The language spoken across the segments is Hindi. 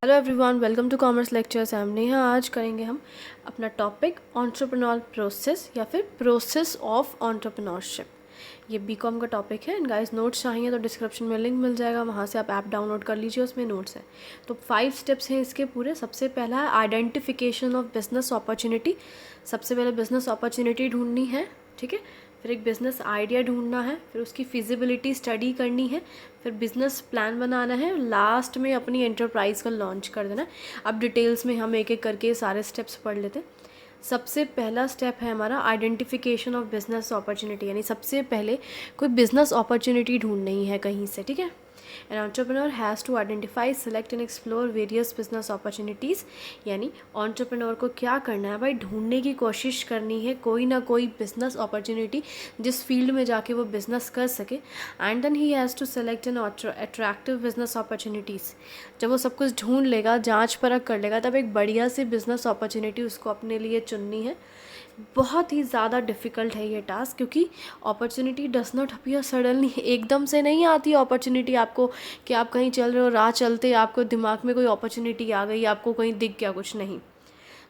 Hello everyone, welcome to commerce lectures. हम नेहा। आज करेंगे हम अपना टॉपिक एंटरप्रेन्योर प्रोसेस या फिर प्रोसेस ऑफ एंटरप्रेन्योरशिप। ये बीकॉम का टॉपिक है एंड गाइस नोट्स चाहिए तो डिस्क्रिप्शन में लिंक मिल जाएगा, वहाँ से आप ऐप डाउनलोड कर लीजिए, उसमें नोट्स हैं। तो 5 स्टेप्स हैं इसके पूरे। सबसे पहला है आइडेंटिफिकेशन ऑफ बिजनेस अपॉर्चुनिटी। सबसे पहले बिजनेस अपॉर्चुनिटी ढूंढनी है, ठीक है। फिर एक बिज़नेस आइडिया ढूंढना है, फिर उसकी फिजिबिलिटी स्टडी करनी है, फिर बिज़नेस प्लान बनाना है, लास्ट में अपनी एंटरप्राइज़ को लॉन्च कर देना है। अब डिटेल्स में हम एक एक करके सारे स्टेप्स पढ़ लेते हैं। सबसे पहला स्टेप है हमारा आइडेंटिफिकेशन ऑफ बिज़नेस अपॉर्चुनिटी, यानी सबसे पहले कोई बिज़नेस अपॉर्चुनिटी ढूंढनी है कहीं से, ठीक है। An entrepreneur has to identify, select and explore various business opportunities। यानी entrepreneur को क्या करना है भाई, ढूंढने की कोशिश करनी है कोई ना कोई बिजनेस अपॉर्चुनिटी जिस फील्ड में जाके वो बिजनेस कर सके। And then he has to select an attractive business opportunities. जब वो सब कुछ ढूंढ लेगा, जांच परख कर लेगा, तब एक बढ़िया सी बिजनेस अपॉर्चुनिटी उसको अपने लिए चुननी है। बहुत ही ज़्यादा डिफ़िकल्ट है ये टास्क, क्योंकि opportunity does not appear suddenly. एकदम से नहीं आती अपॉर्चुनिटी आपको कि आप कहीं चल रहे हो, राह चलते आपको दिमाग में कोई अपॉर्चुनिटी आ गई, आपको कहीं दिख गया, कुछ नहीं।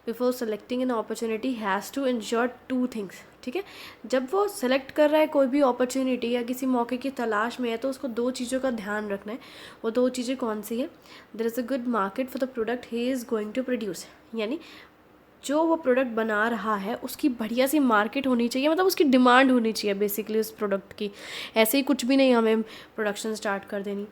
Before selecting an opportunity has to ensure 2 things, ठीक है। जब वो सेलेक्ट कर रहा है कोई भी अपॉर्चुनिटी या किसी मौके की तलाश में है, तो उसको 2 चीज़ों का ध्यान रखना है। वो 2 चीज़ें कौन सी है? There is a good market for the product he is going to produce. यानी जो वो प्रोडक्ट बना रहा है उसकी बढ़िया सी मार्केट होनी चाहिए, मतलब उसकी डिमांड होनी चाहिए बेसिकली उस प्रोडक्ट की। ऐसे ही कुछ भी नहीं हमें प्रोडक्शन स्टार्ट कर देनी।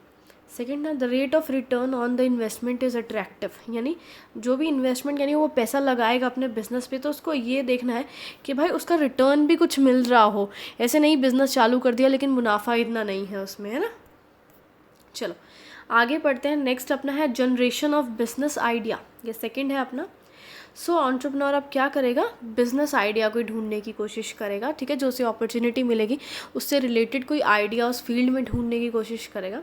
सेकेंड ना, the rate of return on the investment is attractive. यानी जो भी इन्वेस्टमेंट, यानी वो पैसा लगाएगा अपने बिजनेस पे, तो उसको ये देखना है कि भाई उसका रिटर्न भी कुछ मिल रहा हो। ऐसे नहीं बिजनेस चालू कर दिया लेकिन मुनाफा इतना नहीं है उसमें, है ना। चलो आगे पढ़ते हैं। नेक्स्ट अपना है जनरेशन ऑफ बिजनेस आइडिया, ये सेकेंड है अपना। सो एंटरप्रेन्योर अब क्या करेगा, बिजनेस आइडिया को ढूंढने की कोशिश करेगा, ठीक है। जो उसे अपॉर्चुनिटी मिलेगी उससे रिलेटेड कोई आइडिया उस फील्ड में ढूंढने की कोशिश करेगा।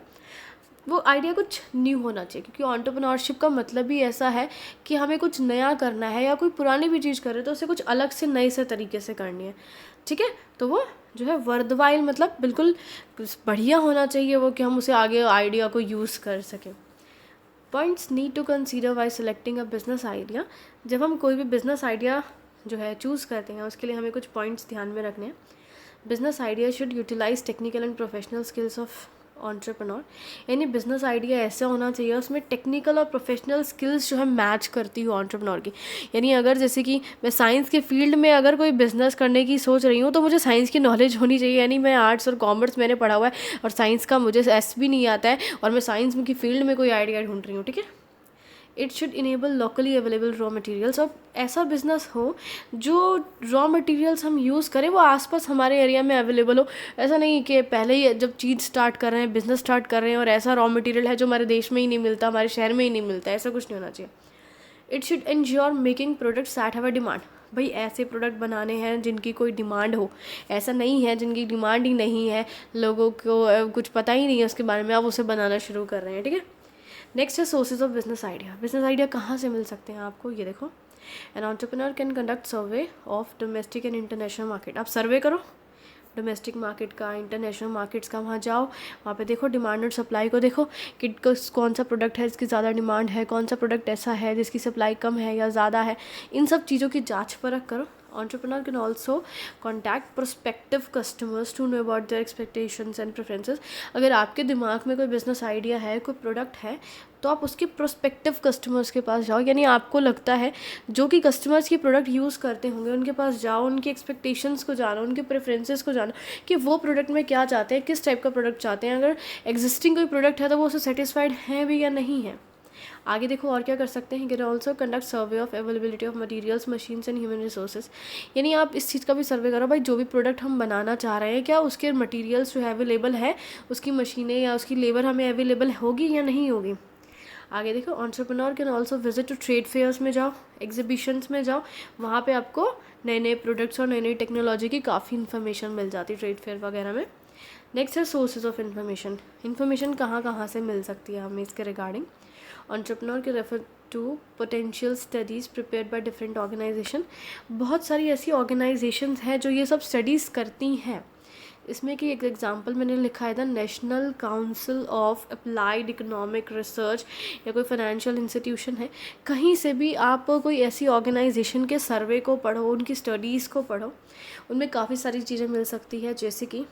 वो आइडिया कुछ न्यू होना चाहिए, क्योंकि एंटरप्रेन्योरशिप का मतलब ही ऐसा है कि हमें कुछ नया करना है, या कोई पुरानी भी चीज़ कर रहे तो उसे कुछ अलग से नए से तरीके से करनी है, ठीक है। तो वो जो है वर्दवाइल, मतलब बिल्कुल बढ़िया होना चाहिए वो, कि हम उसे आगे आइडिया को यूज़ कर सकें। Points need to consider while selecting a business idea. जब हम कोई भी बिजनेस आइडिया जो है चूज़ करते हैं, उसके लिए हमें कुछ पॉइंट्स ध्यान में रखने हैं। Business idea should utilise technical and professional skills of entrepreneur. यानी बिजनेस आइडिया ऐसा होना चाहिए उसमें टेक्निकल और प्रोफेशनल स्किल्स जो है मैच करती हो एंटरप्रेन्योर की। यानी अगर जैसे कि मैं साइंस के फील्ड में अगर कोई बिजनेस करने की सोच रही हूँ, तो मुझे साइंस की नॉलेज होनी चाहिए। यानी मैं आर्ट्स और कॉमर्स मैंने पढ़ा हुआ है और साइंस का मुझे एस भी नहीं आता है, और मैं साइंस की फील्ड में कोई आइडिया ढूंढ रही हूँ, ठीक है। It should enable locally available raw materials. और ऐसा बिजनेस हो जो रॉ मटेरियल्स हम यूज़ करें वो आसपास हमारे एरिया में अवेलेबल हो। ऐसा नहीं कि पहले ही जब चीज़ स्टार्ट कर रहे हैं, बिजनेस स्टार्ट कर रहे हैं, और ऐसा रॉ मटेरियल है जो हमारे देश में ही नहीं मिलता, हमारे शहर में ही नहीं मिलता, ऐसा कुछ नहीं होना चाहिए। It should ensure making products that have a demand. भाई ऐसे प्रोडक्ट बनाने हैं जिनकी कोई डिमांड हो। ऐसा नहीं है जिनकी डिमांड ही नहीं है, लोगों को कुछ पता ही नहीं है उसके बारे में, आप उसे बनाना शुरू कर रहे हैं, ठीक है। नेक्स्ट है sources of business idea. Business idea कहाँ से मिल सकते हैं आपको, ये देखो। An entrepreneur can conduct survey of domestic and international market. आप सर्वे करो डोमेस्टिक मार्केट का, इंटरनेशनल मार्केट्स का, वहाँ जाओ, वहाँ पे देखो डिमांड और सप्लाई को देखो कि कौन सा प्रोडक्ट है जिसकी ज़्यादा डिमांड है, कौन सा प्रोडक्ट ऐसा है जिसकी सप्लाई कम है या ज़्यादा है। इन सब चीज़ों की जांच परख करो। Entrepreneur can also contact prospective customers to know about their expectations and preferences। अगर आपके दिमाग में कोई बिजनेस आइडिया है, कोई प्रोडक्ट है, तो आप उसके प्रोस्पेक्टिव कस्टमर्स के पास जाओ। यानी आपको लगता है जो कि कस्टमर्स की प्रोडक्ट यूज़ करते होंगे उनके पास जाओ, उनकी एक्सपेक्टेशंस को जानो, उनके प्रेफरेंसेस को जानो कि वो प्रोडक्ट में क्या चाहते हैं, किस टाइप का प्रोडक्ट चाहते हैं। अगर एग्जिस्टिंग कोई प्रोडक्ट है तो वो उससे सेटिस्फाइड हैं भी या नहीं है। आगे देखो और क्या कर सकते हैं। Can also conduct survey of availability of materials, machines and human resources. यानी आप इस चीज़ का भी सर्वे करो, भाई जो भी प्रोडक्ट हम बनाना चाह रहे हैं क्या उसके मटेरियल्स जो है अवेलेबल है, उसकी मशीनें या उसकी लेबर हमें अवेलेबल होगी या नहीं होगी। आगे देखो entrepreneur can also visit to trade fairs में जाओ, एग्जीबिशंस में जाओ, वहाँ पे आपको नए नए प्रोडक्ट्स और नई नई टेक्नोलॉजी की काफ़ी इन्फॉर्मेशन मिल जाती है ट्रेड फेयर वगैरह में। नेक्स्ट है सोर्सेज ऑफ इन्फॉर्मेशन। इन्फॉर्मेशन कहाँ कहाँ से मिल सकती है हमें इसके रिगार्डिंग। एंटरप्रेन्योर के refer to potential studies prepared by different organisation. बहुत सारी ऐसी ऑर्गेनाइजेशंस हैं जो ये सब स्टडीज़ करती हैं, इसमें कि एक एग्जांपल मैंने लिखा है the national council of applied economic research या कोई फाइनेंशियल इंस्टीट्यूशन है, कहीं से भी आप कोई ऐसी ऑर्गेनाइजेशन के सर्वे को पढ़ो, उनकी स्टडीज़ को पढ़ो, उनमें काफ़ी सारी चीज़ें मिल सकती है, जैसे कि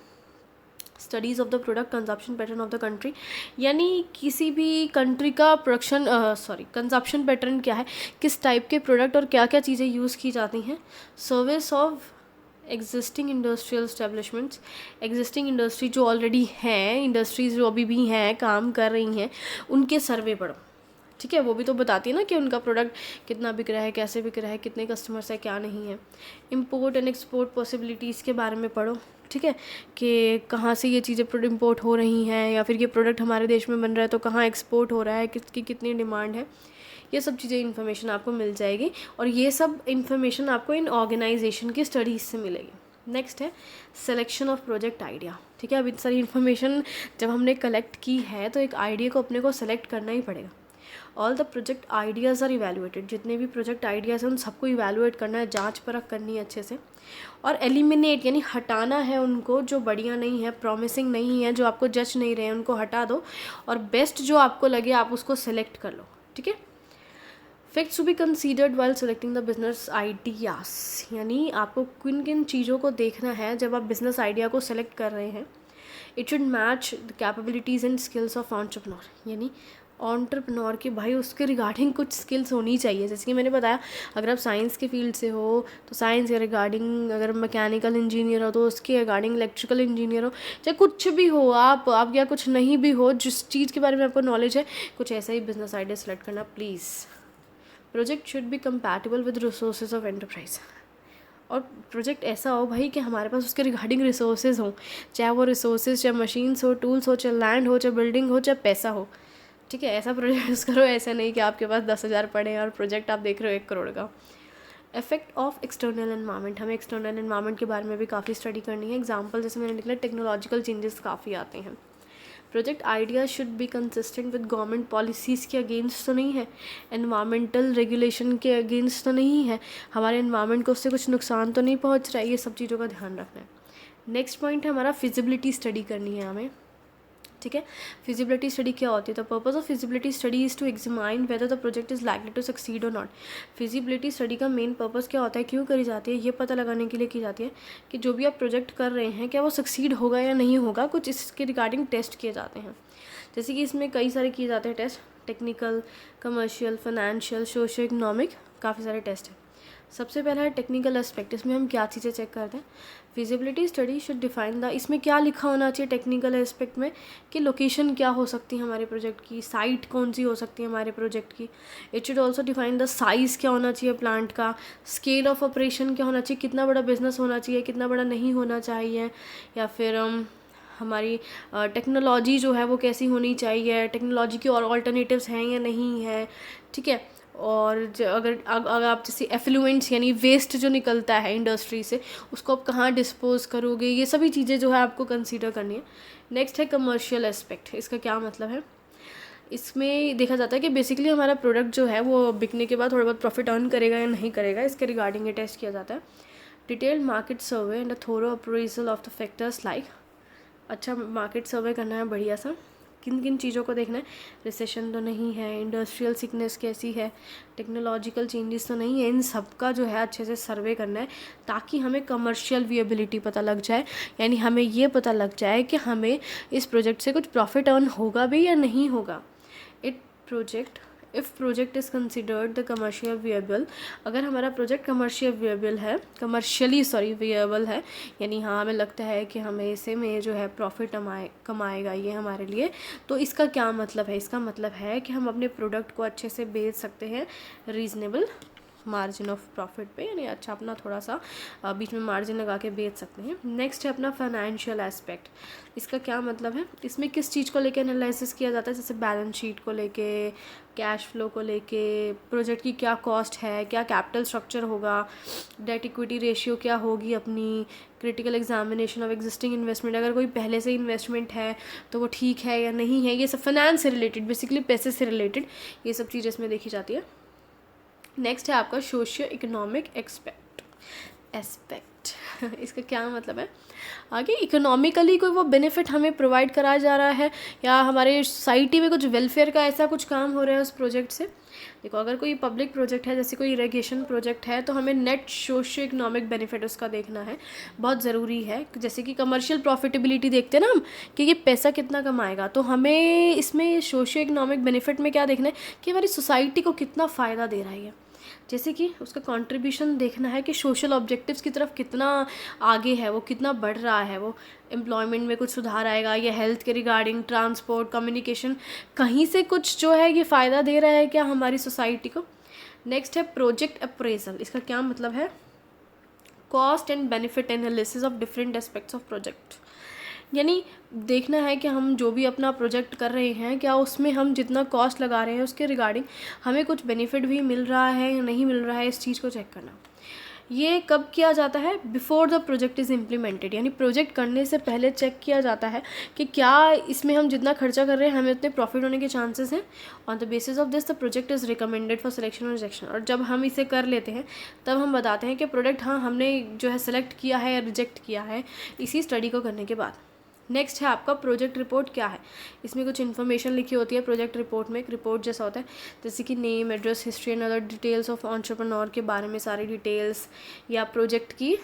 studies of the product consumption pattern of the country, यानी किसी भी कंट्री का प्रोडक्शन कंजप्शन पैटर्न क्या है, किस टाइप के प्रोडक्ट और क्या क्या चीज़ें यूज़ की जाती हैं। Service of existing industrial establishments, existing industry जो ऑलरेडी हैं, इंडस्ट्रीज जो अभी भी हैं, काम कर रही हैं, उनके सर्वे पढ़ो, ठीक है। वो भी तो बताती है ना कि उनका प्रोडक्ट कितना बिक रहा है, कैसे बिक रहा है, कितने कस्टमर्स है, क्या नहीं है। इंपोर्ट एंड एक्सपोर्ट पॉसिबिलिटीज़ के बारे में पढ़ो, ठीक है, कि कहाँ से ये चीज़ें इम्पोर्ट हो रही हैं, या फिर ये प्रोडक्ट हमारे देश में बन रहा है तो कहाँ एक्सपोर्ट हो रहा है, किसकी कितनी डिमांड है। ये सब चीज़ें इन्फॉर्मेशन आपको मिल जाएगी, और ये सब इन्फॉर्मेशन आपको इन ऑर्गेनाइजेशन की स्टडीज़ से मिलेगी। नेक्स्ट है सिलेक्शन ऑफ प्रोजेक्ट आइडिया, ठीक है। अब इतनी सारी इन्फॉर्मेशन जब हमने कलेक्ट की है तो एक आइडिया को अपने को सेलेक्ट करना ही पड़ेगा। All the project ideas are evaluated, जितने भी प्रोजेक्ट आइडियाज़ हैं उन सबको इवेलुएट करना है, जांच परख करनी है अच्छे से, और एलिमिनेट यानी हटाना है उनको जो बढ़िया नहीं है, प्रॉमिसिंग नहीं है, जो आपको जज नहीं रहे हैं, उनको हटा दो, और बेस्ट जो आपको लगे आप उसको सेलेक्ट कर लो, ठीक है। Facts to be considered while selecting the business ideas, यानी आपको किन किन चीज़ों को देखना है जब आप बिजनेस आइडिया को सेलेक्ट कर रहे हैं। It should match the capabilities and skills of entrepreneur, यानी एंटरप्रेन्योर की भाई उसके रिगार्डिंग कुछ स्किल्स होनी चाहिए। जैसे कि मैंने बताया, अगर आप साइंस के फील्ड से हो तो साइंस के रिगार्डिंग, अगर मैकेनिकल इंजीनियर हो तो उसके रिगार्डिंग, इलेक्ट्रिकल इंजीनियर हो, चाहे कुछ भी हो आप या कुछ नहीं भी हो, जिस चीज़ के बारे में आपको नॉलेज है, कुछ ऐसा ही बिजनेस आइडिया सेलेक्ट करना please. Project should be compatible with resources of enterprise, और प्रोजेक्ट ऐसा हो भाई कि हमारे पास उसके रिगार्डिंग रिसोर्सेज हों, चाहे वो रिसोर्सेज, चाहे मशीन्स हो, टूल्स हो, चाहे लैंड हो, चाहे बिल्डिंग हो, चाहे पैसा हो, ठीक है। ऐसा प्रोजेक्ट यूज़ करो, ऐसा नहीं कि आपके पास 10,000 पड़े और प्रोजेक्ट आप देख रहे हो 1 करोड़ का। इफेक्ट ऑफ एक्सटर्नल एनवायरनमेंट, हमें एक्सटर्नल एनवायरनमेंट के बारे में भी काफ़ी स्टडी करनी है। एग्जांपल जैसे मैंने लिखा, टेक्नोलॉजिकल चेंजेस काफ़ी आते हैं। Project idea should be consistent with government policies के अगेंस्ट तो नहीं है, एनवायरमेंटल रेगुलेशन के अगेंस्ट तो नहीं है, हमारे एनवायरनमेंट को उससे कुछ नुकसान तो नहीं पहुंच रहा है, ये सब चीज़ों का ध्यान रखना है। नेक्स्ट पॉइंट है हमारा फिजिबिलिटी स्टडी करनी है हमें, ठीक है। फिजिबिलिटी स्टडी क्या होती है? The purpose of feasibility study is to examine whether the project is likely to succeed और नॉट। फिजिबिलिटी स्टडी का मेन पर्पस क्या होता है, क्यों करी जाती है, ये पता लगाने के लिए की जाती है कि जो भी आप प्रोजेक्ट कर रहे हैं क्या वो सक्सीड होगा या नहीं होगा, कुछ इसके रिगार्डिंग टेस्ट किए जाते हैं। जैसे कि इसमें कई सारे किए जाते हैं test, technical, commercial, financial, socio economic, काफ़ी सारे टेस्ट हैं। सबसे पहला है टेक्निकल एस्पेक्ट, इसमें हम क्या चीज़ें चेक करते हैं। Feasibility study should define the, इसमें क्या लिखा होना चाहिए टेक्निकल एस्पेक्ट में, कि लोकेशन क्या हो सकती है हमारे प्रोजेक्ट की, साइट कौन सी हो सकती है हमारे प्रोजेक्ट की। It should also define the size क्या होना चाहिए प्लांट का, स्केल ऑफ ऑपरेशन क्या होना चाहिए, कितना बड़ा बिजनेस होना चाहिए, कितना बड़ा नहीं होना चाहिए, या फिर हमारी टेक्नोलॉजी जो है वो कैसी होनी चाहिए, टेक्नोलॉजी की और ऑल्टरनेटिव्स हैं या नहीं है, ठीक है। और अगर आप जैसे एफ्लुएंट्स यानी वेस्ट जो निकलता है इंडस्ट्री से, उसको आप कहाँ डिस्पोज करोगे, ये सभी चीज़ें जो है आपको कंसीडर करनी है। नेक्स्ट है कमर्शियल एस्पेक्ट, इसका क्या मतलब है, इसमें देखा जाता है कि बेसिकली हमारा प्रोडक्ट जो है वो बिकने के बाद थोड़ा बहुत प्रॉफिट अर्न करेगा या नहीं करेगा, इसके रिगार्डिंग ये टेस्ट किया जाता है। Detailed market survey and a thorough appraisal of the factors like, अच्छा मार्केट सर्वे करना है बढ़िया सा, किन किन चीज़ों को देखना है, रिसेशन तो नहीं है, इंडस्ट्रियल सिकनेस कैसी है, टेक्नोलॉजिकल चेंजेस तो नहीं है, इन सब का जो है अच्छे से सर्वे करना है, ताकि हमें कमर्शियल विएबिलिटी पता लग जाए, यानी हमें ये पता लग जाए कि हमें इस प्रोजेक्ट से कुछ प्रॉफिट अर्न होगा भी या नहीं होगा। If project is considered the commercial viable, अगर हमारा प्रोजेक्ट कमर्शियली विएबल है, यानी हाँ हमें लगता है कि हमें इसे में जो है प्रॉफिट कमाएगा ये हमारे लिए, तो इसका क्या मतलब है, इसका मतलब है कि हम अपने प्रोडक्ट को अच्छे से बेच सकते हैं रीज़नेबल मार्जिन ऑफ प्रॉफिट पे, यानी अच्छा अपना थोड़ा सा बीच में मार्जिन लगा के बेच सकते हैं। नेक्स्ट है अपना फाइनेंशियल एस्पेक्ट, इसका क्या मतलब है, इसमें किस चीज़ को लेके एनालिसिस किया जाता है, जैसे बैलेंस शीट को लेके, कैश फ्लो को लेके, प्रोजेक्ट की क्या कॉस्ट है, क्या कैपिटल स्ट्रक्चर होगा, डेट इक्विटी रेशियो क्या होगी अपनी, critical examination of existing investment, अगर कोई पहले से इन्वेस्टमेंट है तो वो ठीक है या नहीं है, ये सब फाइनेंस से रिलेटेड, बेसिकली पैसे से रिलेटेड ये सब चीज़ें इसमें देखी जाती है। नेक्स्ट है आपका सोशियो इकोनॉमिक एस्पेक्ट, इसका क्या मतलब है, आगे इकोनॉमिकली कोई वो बेनिफिट हमें प्रोवाइड कराया जा रहा है या हमारे सोसाइटी में कुछ वेलफेयर का ऐसा कुछ काम हो रहा है उस प्रोजेक्ट से। देखो अगर कोई पब्लिक प्रोजेक्ट है, जैसे कोई इरिगेशन प्रोजेक्ट है, तो हमें नेट सोशियो इकोनॉमिक बेनिफिट उसका देखना है, बहुत ज़रूरी है। जैसे कि कमर्शियल प्रॉफिटेबिलिटी देखते हैं ना हम कि ये पैसा कितना कमाएगा, तो हमें इसमें सोशियो इकोनॉमिक बेनिफिट में क्या देखना है कि हमारी सोसाइटी को कितना फ़ायदा दे रहा है। जैसे कि उसका कंट्रीब्यूशन देखना है कि सोशल ऑब्जेक्टिव्स की तरफ कितना आगे है, वो कितना बढ़ रहा है, वो एम्प्लॉयमेंट में कुछ सुधार आएगा या हेल्थ के रिगार्डिंग, ट्रांसपोर्ट, कम्युनिकेशन, कहीं से कुछ जो है ये फ़ायदा दे रहा है क्या हमारी सोसाइटी को। नेक्स्ट है प्रोजेक्ट अप्रेजल। इसका क्या मतलब है, cost and benefit analysis of different aspects of project. यानी देखना है कि हम जो भी अपना प्रोजेक्ट कर रहे हैं, क्या उसमें हम जितना कॉस्ट लगा रहे हैं उसके रिगार्डिंग हमें कुछ बेनिफिट भी मिल रहा है या नहीं मिल रहा है, इस चीज़ को चेक करना। ये कब किया जाता है, before the project is implemented, यानी प्रोजेक्ट करने से पहले चेक किया जाता है कि क्या इसमें हम जितना खर्चा कर रहे हैं हमें उतने प्रॉफिट होने के चांसेस हैं। On the basis of this the project is recommended for selection और रिजेक्शन। और जब हम इसे कर लेते हैं तब हम बताते हैं कि प्रोडक्ट हाँ हमने जो है सेलेक्ट किया है या रिजेक्ट किया है, इसी स्टडी को करने के बाद। नेक्स्ट है आपका प्रोजेक्ट रिपोर्ट। क्या है, इसमें कुछ इन्फॉर्मेशन लिखी होती है प्रोजेक्ट रिपोर्ट में। एक रिपोर्ट जैसा होता है, जैसे कि name, address, history and other details of entrepreneur के बारे में सारी डिटेल्स, या प्रोजेक्ट की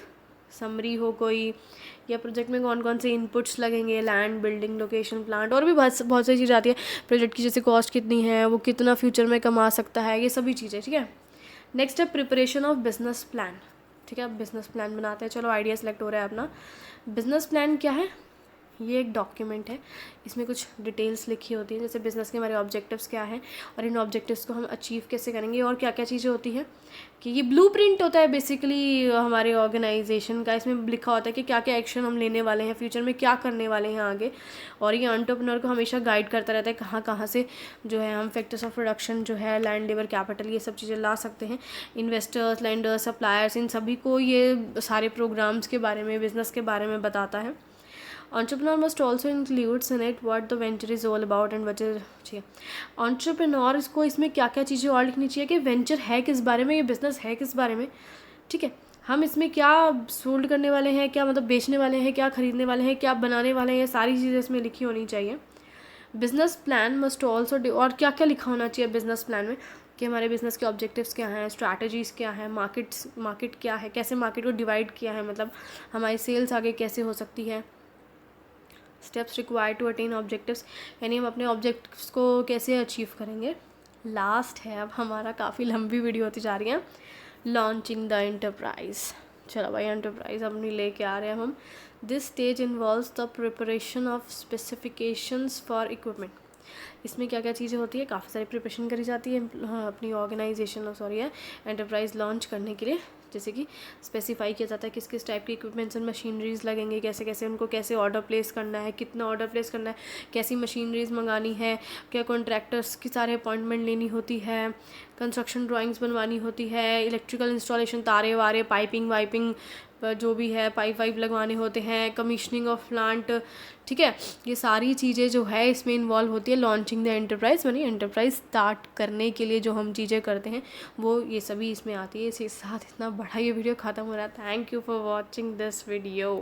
समरी हो कोई, या प्रोजेक्ट में कौन कौन से इनपुट्स लगेंगे, लैंड, बिल्डिंग, लोकेशन, प्लांट, और भी बहुत सारी चीज़ आती है। प्रोजेक्ट की जैसे कॉस्ट कितनी है, वो कितना फ्यूचर में कमा सकता है, ये सभी चीज़ें। ठीक है, नेक्स्ट है प्रिपरेशन ऑफ बिजनेस प्लान। ठीक है, अब बिजनेस प्लान बनाते हैं। चलो आइडिया सेलेक्ट हो रहा है अपना। बिजनेस प्लान क्या है, ये एक डॉक्यूमेंट है, इसमें कुछ डिटेल्स लिखी होती हैं, जैसे बिज़नेस के हमारे ऑब्जेक्टिव्स क्या हैं और इन ऑब्जेक्टिव्स को हम अचीव कैसे करेंगे, और क्या क्या चीज़ें होती हैं। कि ये ब्लूप्रिंट होता है बेसिकली हमारे ऑर्गेनाइजेशन का। इसमें लिखा होता है कि क्या क्या एक्शन हम लेने वाले हैं, फ्यूचर में क्या करने वाले हैं आगे। और ये एंटरप्रेन्योर को हमेशा गाइड करता रहता है कहाँ कहाँ से जो है हम फैक्टर्स ऑफ प्रोडक्शन जो है, लैंड, लेबर, कैपिटल, ये सब चीज़ें ला सकते हैं। इन्वेस्टर्स, लैंडर्स, सप्लायर्स, इन सभी को ये सारे प्रोग्राम्स के बारे में, बिजनेस के बारे में बताता है। Entrepreneur must also includes in it what the venture is all about and what is चाहिए। Entrepreneur को इसमें क्या क्या चीज़ें और लिखनी चाहिए कि वेंचर है किस बारे में, ये बिज़नेस है किस बारे में। ठीक है, हम इसमें क्या सोल्ड करने वाले हैं, क्या मतलब बेचने वाले हैं, क्या खरीदने वाले हैं, क्या बनाने वाले हैं, ये सारी चीज़ें इसमें लिखी होनी चाहिए। बिजनेस प्लान मस्ट ऑल्सो, और क्या क्या लिखा होना चाहिए बिजनेस प्लान में कि हमारे बिज़नेस के ऑब्जेक्टिव्स क्या हैं, स्ट्रैटेजीज़ क्या है, मार्केट क्या है, कैसे मार्केट को डिवाइड किया है, मतलब हमारी सेल्स आगे कैसे हो सकती है, steps required to attain objectives, यानी हम अपने ऑब्जेक्टिव्स को कैसे अचीव करेंगे। लास्ट है, अब हमारा काफ़ी लंबी वीडियो होती जा रही है, लॉन्चिंग द एंटरप्राइज। चलो भाई, एंटरप्राइज अपनी लेके आ रहे हैं हम। This stage involves the preparation of specifications for equipment. इसमें क्या क्या चीज़ें होती है, काफ़ी सारी प्रिपरेशन करी जाती है अपनी ऑर्गेनाइजेशन एंटरप्राइज लॉन्च करने के लिए। जैसे कि स्पेसिफाई किया जाता है किस किस टाइप के इक्विपमेंट्स एंड मशीनरीज लगेंगे, कैसे कैसे उनको कैसे ऑर्डर प्लेस करना है, कितना ऑर्डर प्लेस करना है, कैसी मशीनरीज मंगानी है, क्या कॉन्ट्रैक्टर्स की सारे अपॉइंटमेंट लेनी होती है, कंस्ट्रक्शन ड्राइंग्स बनवानी होती है, इलेक्ट्रिकल इंस्टॉलेशन, तारे वारे, पाइपिंग वाइपिंग जो भी है, पाइप वाइप लगवाने होते हैं, कमीशनिंग ऑफ प्लांट। ठीक है, ये सारी चीज़ें जो है इसमें इन्वॉल्व होती है लॉन्चिंग द एंटरप्राइज, यानी एंटरप्राइज स्टार्ट करने के लिए जो हम चीज़ें करते हैं वो ये सभी इसमें आती है। इसके साथ इतना बड़ा ये वीडियो ख़त्म हो रहा है। Thank you for watching this video.